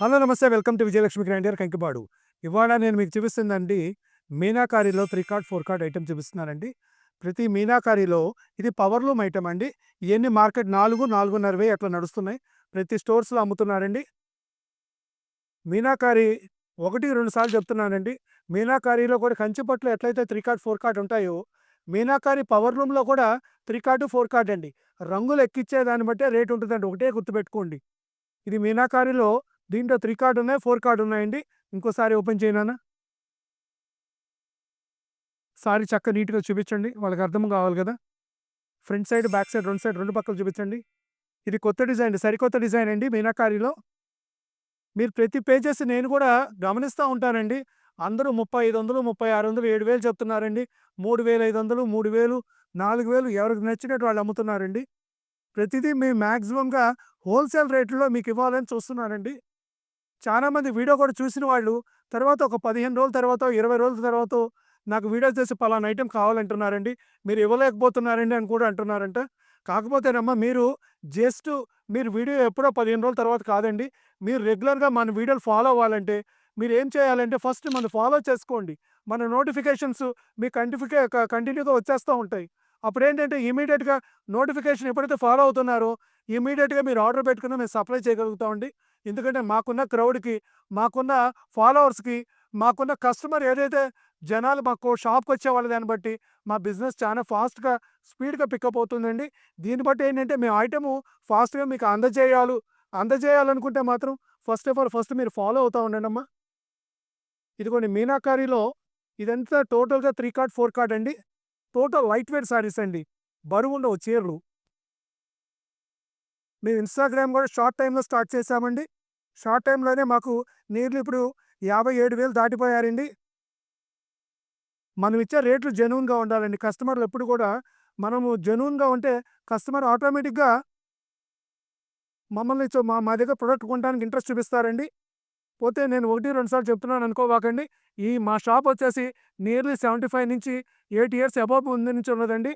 Hello నమస్తే welcome to Vijayalakshmi grinder Kankipadu. ఇవాళ నేను మీకు చూపిస్తుందండి మీనాకారిలో 3 కార్డ్ 4 కార్డ్ ఐటెమ్ చూపిస్తున్నానండి. ప్రతి మీనాకారిలో ఇది పవర్ లూమ్ ఐటెమ్ అండి. ఇవన్నీ మార్కెట్ 4, 4.5 వేలు అట్లా నడుస్తున్నాయి. ప్రతి స్టోర్స్లో అమ్ముతున్నారండి. మీనాకారి 1, 2 సార్లు చెప్తున్నానండి. మీనాకారిలో కూడా కంచిపట్లు ఎట్లయితే 3 కార్డ్ 4 కార్డ్ ఉంటాయో మీనాకారి పవర్ లూమ్లో కూడా 3 కార్డు 4 కార్డ్ అండి. రంగులు ఎక్కిచ్చే దాన్ని బట్టే రేట్ ఉంటుందండి. ఒకటే గుర్తుపెట్టుకోండి. ఇది మీనాకారిలో దీంట్లో 3 కార్డ్ ఉన్నాయి, 4 కార్డ్ ఉన్నాయండి. ఇంకోసారి ఓపెన్ చేయనా? సారీ చక్కగా నీట్‌గా చూపించండి. వాళ్ళకి అర్థం కావాలి కదా! ఫ్రంట్ సైడ్, బ్యాక్ సైడ్ 2 పక్కలు చూపించండి. ఇది కొత్త డిజైన్, సరికొత్త డిజైన్ అండి మీనాకారిలో. మీరు ప్రతి పేజెస్ నేను కూడా గమనిస్తా ఉంటానండి. అందరూ 3500, 3600, 7000 చెప్తున్నారండి. 3500, 3000, 4000 ఎవరికి నచ్చినట్టు వాళ్ళు అమ్ముతున్నారండి. ప్రతిదీ మేము మాక్సిమంగా హోల్‌సేల్ రేట్‌లో మీకు ఇవ్వాలని చూస్తున్నానండి. చాలామంది వీడియో కూడా చూసిన వాళ్ళు తర్వాత ఒక 15 రోజుల తర్వాతో, 20 రోజుల తర్వాతో నాకు వీడియో చేసి పలానా ఐటెమ్ కావాలంటున్నారండి. మీరు ఇవ్వలేకపోతున్నారండి అని కూడా అంటున్నారంట. కాకపోతేనమ్మా జస్ట్ మీరు వీడియో ఎప్పుడో 15 రోజుల తర్వాత కాదండి. మీరు రెగ్యులర్‌గా మన వీడియోలు ఫాలో అవ్వాలంటే మీరేం చేయాలంటే ఫస్ట్ మనం ఫాలో చేసుకోండి. మన నోటిఫికేషన్స్ మీకు కంటిన్యూగా వచ్చేస్తా ఉంటాయి. అప్పుడేంటంటే ఇమ్మీడియేట్‌గా నోటిఫికేషన్ ఎప్పుడైతే ఫాలో అవుతున్నారో ఇమ్మీడియేట్‌గా మీరు ఆర్డర్ పెట్టుకున్న మేము సప్లై చేయగలుగుతామండి. ఎందుకంటే మాకున్న క్రౌడ్‌కి, మాకున్న ఫాలోవర్స్‌కి, మాకున్న కస్టమర్ ఏదైతే జనాలు మాకు షాప్‌కొచ్చే వాళ్ళ దాన్ని బట్టి మా బిజినెస్ చాలా ఫాస్ట్‌గా, స్పీడ్‌గా పికప్ అవుతుందండి. దీన్ని బట్టి ఏంటంటే మేము ఐటెము ఫాస్ట్‌గా మీకు అందజేయాలనుకుంటే మాత్రం ఫస్ట్ మీరు ఫాలో అవుతా ఉండండమ్మా. ఇదిగోండి మీనాకారిలో ఇదంతా టోటల్‌గా 3 కార్డ్, 4 కార్డ్ అండి. టోటల్ లైట్ వెయిట్ శారీస్ అండి. బరువుండవు చీరలు. మేము ఇన్‌స్టాగ్రామ్ కూడా షార్ట్ టైమ్‌లో స్టార్ట్ చేశామండి. షార్ట్ టైమ్‌లోనే మాకు నియర్లీ ఇప్పుడు 57,000 దాటిపోయారండి. మనం ఇచ్చే రేట్లు జెన్యూన్‌గా ఉండాలండి. కస్టమర్లు ఎప్పుడు కూడా మనము జెన్యూన్‌గా ఉంటే కస్టమర్ ఆటోమేటిక్‌గా మమ్మల్ని మా మా దగ్గర ప్రొడక్ట్ కొనడానికి ఇంట్రెస్ట్ చూపిస్తారండి. పోతే నేను 1, 2 సార్లు చెప్తున్నాను అనుకోబాకండి. మా షాప్ వచ్చేసి నియర్లీ 75-80 ఇయర్స్ అబోవ్ ముందు నుంచి ఉన్నదండి.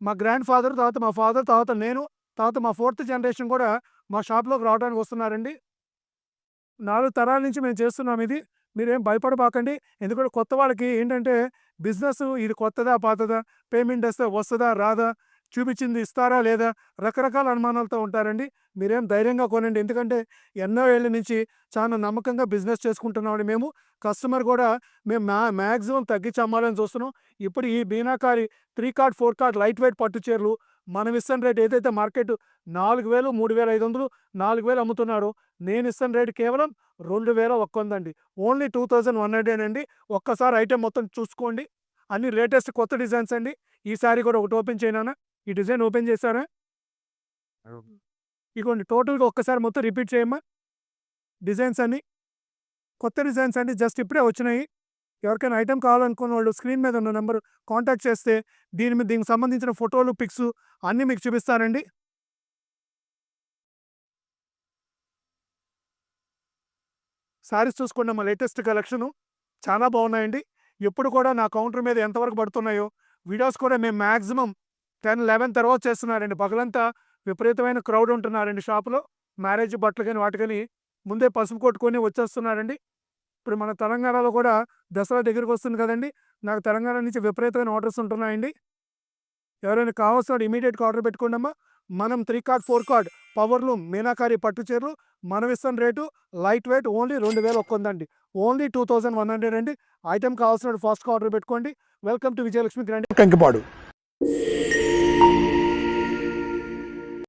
మా గ్రాండ్ ఫాదర్, తర్వాత మా ఫాదర్, తర్వాత నేను, తర్వాత మా ఫోర్త్ జనరేషన్ కూడా మా షాప్‌లోకి రావడానికి వస్తున్నారండి. 4 తరాల నుంచి మేము చేస్తున్నాం ఇది. మీరేం భయపడబాకండి. ఎందుకంటే కొత్త వాళ్ళకి ఏంటంటే బిజినెసు ఇది కొత్తదా? పాతదా? పేమెంట్ వస్తే వస్తదా? రాదా? చూపించింది ఇస్తారా? లేదా? రకరకాల అనుమానాలతో ఉంటారండి. మీరేం ధైర్యంగా కొనండి. ఎందుకంటే ఎన్నో ఏళ్ల నుంచి చాలా నమ్మకంగా బిజినెస్ చేసుకుంటున్నామండి మేము. కస్టమర్ కూడా మేము మాక్సిమం తగ్గించి అమ్మాలని చూస్తున్నాం. ఇప్పుడు ఈ meenakari 3 card, 4 card light weight పట్టు చీరలు మనం ఇస్తున్న రేట్ ఏదైతే మార్కెట్ 4000, 3500, 4000 అమ్ముతున్నారో నేను ఇస్తున్న రేట్ కేవలం 2100 అండి. ఓన్లీ 2100 అండి. ఒక్కసారి ఐటెమ్ మొత్తం చూసుకోండి. అన్ని లేటెస్ట్ కొత్త డిజైన్స్ అండి. ఈ సారీ కూడా ఒకటి ఓపెన్ చేయనా? ఈ డిజైన్ ఓపెన్ చేశారా? ఇగోండి టోటల్‌గా ఒక్కసారి మొత్తం రిపీట్ చేయమ్మా. డిజైన్స్ అన్నీ కొత్త డిజైన్స్ అండి. జస్ట్ ఇప్పుడే వచ్చినాయి. ఎవరికైనా ఐటెమ్ కావాలనుకున్న వాళ్ళు స్క్రీన్ మీద ఉన్న నంబర్ కాంటాక్ట్ చేస్తే దీనికి సంబంధించిన ఫోటోలు, పిక్స్ అన్నీ మీకు చూపిస్తానండి. శారీస్ చూసుకోండి అమ్మా, లేటెస్ట్ కలెక్షను. చాలా బాగున్నాయండి. ఎప్పుడు కూడా నా కౌంటర్ మీద ఎంతవరకు పడుతున్నాయో వీడియోస్ కూడా మేము మాక్సిమం 10, 11 తర్వాత చేస్తున్నారండి. పగలంతా విపరీతమైన క్రౌడ్ ఉంటున్నారండి షాపులో. మ్యారేజ్ బట్టలు కానీ వాటికని ముందే పసుపు కొట్టుకొని వచ్చేస్తున్నారండి. ఇప్పుడు మన తెలంగాణలో కూడా దసరా దగ్గరికి వస్తుంది కదండి. నాకు తెలంగాణ నుంచి విపరీతమైన ఆర్డర్స్ ఉంటున్నాయండి. ఎవరైనా కావాల్సిన ఇమీడియట్‌గా ఆర్డర్ పెట్టుకోండమ్మా. మనం 3 కార్డ్, 4 కార్డ్ పవర్‌లూమ్ మీనాకారి పట్టు చీరలు మనం ఇస్తున్న రేటు లైట్ వెయిట్ ఓన్లీ 2100 అండి. ఓన్లీ 2100 అండి. ఐటెమ్ కావాల్సిన ఫాస్ట్‌గా ఆర్డర్ పెట్టుకోండి. Welcome to Vijayalakshmi grand Kankipadu.